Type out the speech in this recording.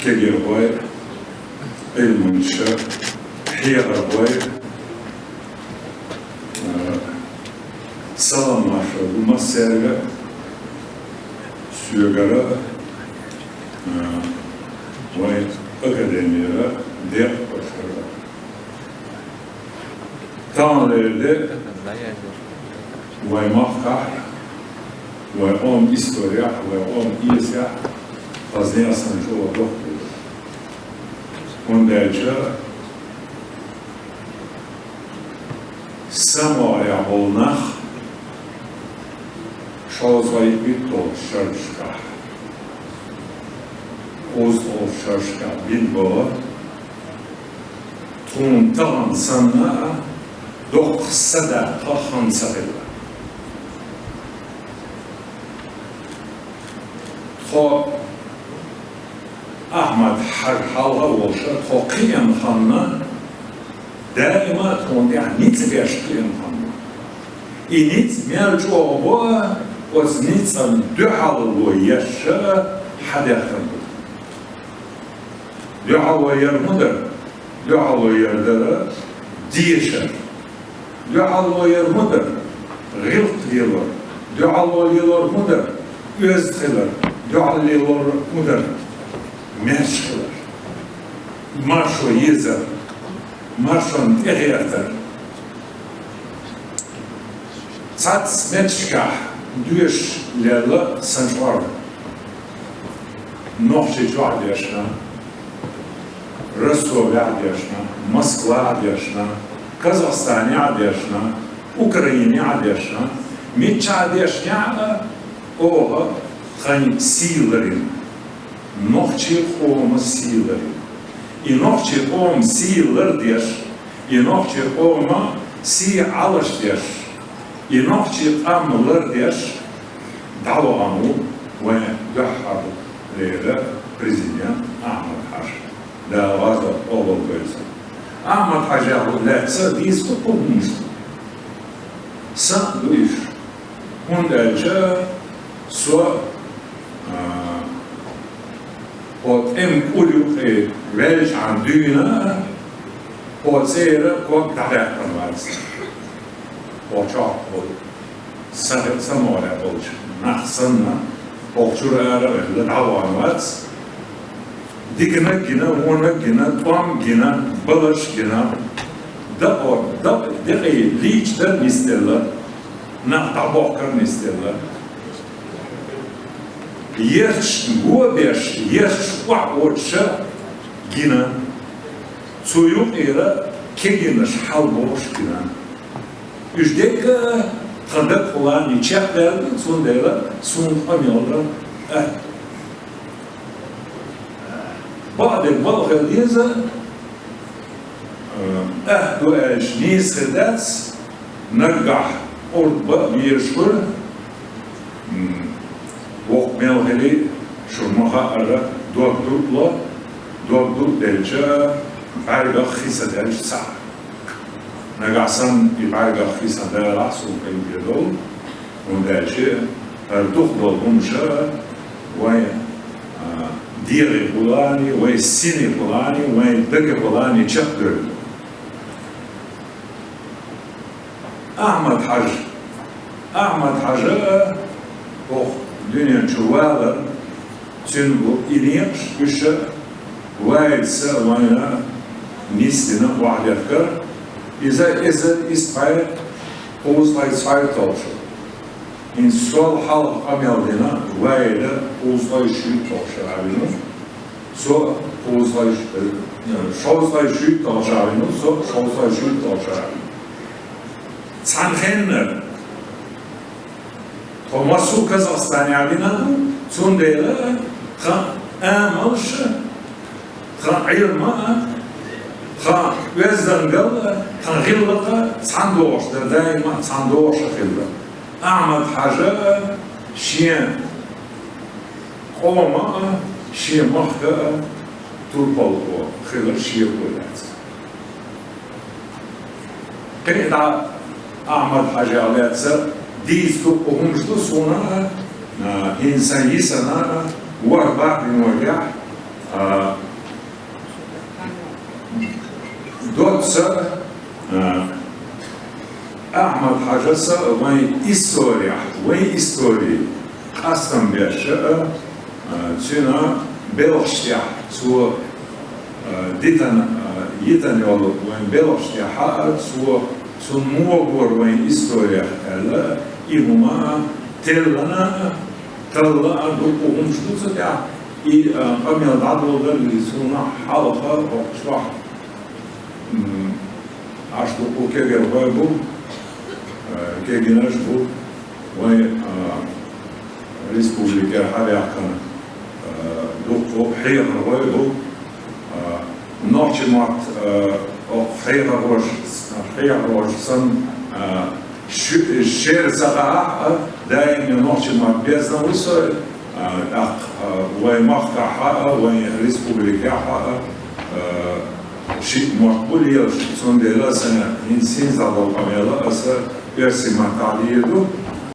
كجيربوي المنشأ حيربوي سلام ماشو مسيرة سيجارة وين أكاديمية دير بشرة تانلerde وين مخكح وين إستوريا وين إيسيا فازني أصلا جوا دكتور وندرجة سماع volnach شازای بیتو شرشکا اوزو شرشکا بیلبا تون تان سنا دخ سدا خان سدا خو احمد حرحالا وشا خو قيم خانا دائما تون يعني نيت بيش قيم خانا إنيت ميرجو أبوه وزنيت أن دعالو يشا حداثن دعالو يرمدر دعالو يردر ديشر دعالو يرمدر غلط يلور دعالو يلور مدر özthiler دعالو يلور مدر مشخلر مارشو يزر مارشو تغيرتر Цац мечка дуеш лела санчвар. Нохчи жвадешна, Ростов адешна, Москва адешна, Казахстан адешна, Украина адешна, Меча адешня, ова хань силарин. Нохчи хом силарин. И нохчи хом силар деш, и нохчи хома си алаш деш. И нохчи амлар деш, дало аму, ويحر ليلة президент Ahmet Hacı. Da vardı oğul böylesi. Ahmet Hacı letse dizdi bulmuştu. Sen duş. Hundelce so od em uluk velç an düğüne od zeyre kod darekten varsa. O çok ol. Samora olç. Nahsanna okçurara ve davanvat. Dikine gine, ona gine, tam gine, balış gine. Da liçten isterler. Nach tabakkan isterler. Yerç gobeş, yerç vaotça gine. Suyuk era keginiş halboş gine. Üjdek tanıdık olan içerlerdi, sondayla amyallar. بعد البلغة ديزا أهدو أجنيس خداس نرجع أرض بقى بيشكر وقت ملغلي شرمها أرى دوغدو دلجا بعرقا خيسة دلج ساعة نرجع سن بعرقا خيسة دلج رأسو كي بيدول وندلجا تخضل همشا وين ديري فلاني وسيني فلاني ودق فلاني شقدر أحمد حاج أخ دنيا شوالر تنبو إنيقش بشا وايد سوانا نيستنا واحد يفكر إذا إستفايد قوس لا إستفايد توشو إن سؤال حال قميلنا وايد قوسلاي شيء تاشعبينه سو قوسلاي شوسلاي شيء تاشعبينه سو شوسلاي شيء تاشعبينه تانخنر توماسو كازاخستاني عبينا تنديلا خا آملش خا علما خا وزنقل خا غلقة تاندوش دائما تاندوش غلقة أحمد حاجة شيء قوما شيء مخا تربلقو خير شيء ولات قيدا أحمد حاجة على سر ديزو قومشتو سونا إنسان يسنا واربع بنوجع دوتسا أحمد حاجسا وين إستوري قسم بيشاء تشينا بلوشتيح تو يتن يولو وين بلوشتيح تو موغور وين إستوريا ألا إهما تلنا دوكو همشتوتsa تاع قمنا العدو اللي سونا حلقة وقشوح عشتو كيجي الغابو كيجي نجبو وين ريسبوبليكا حاليا دوكو حير الغابو نوعش مات حير الغابو سن الشير زغاء دائما نوعش مات بيزنا وصل وين مقطع حقا وين ريسبوبليكا حقا شيء مقبول يا شخصون ديلا سنة إنسان زادوا قميلا أسا بيرسي ما تعليدو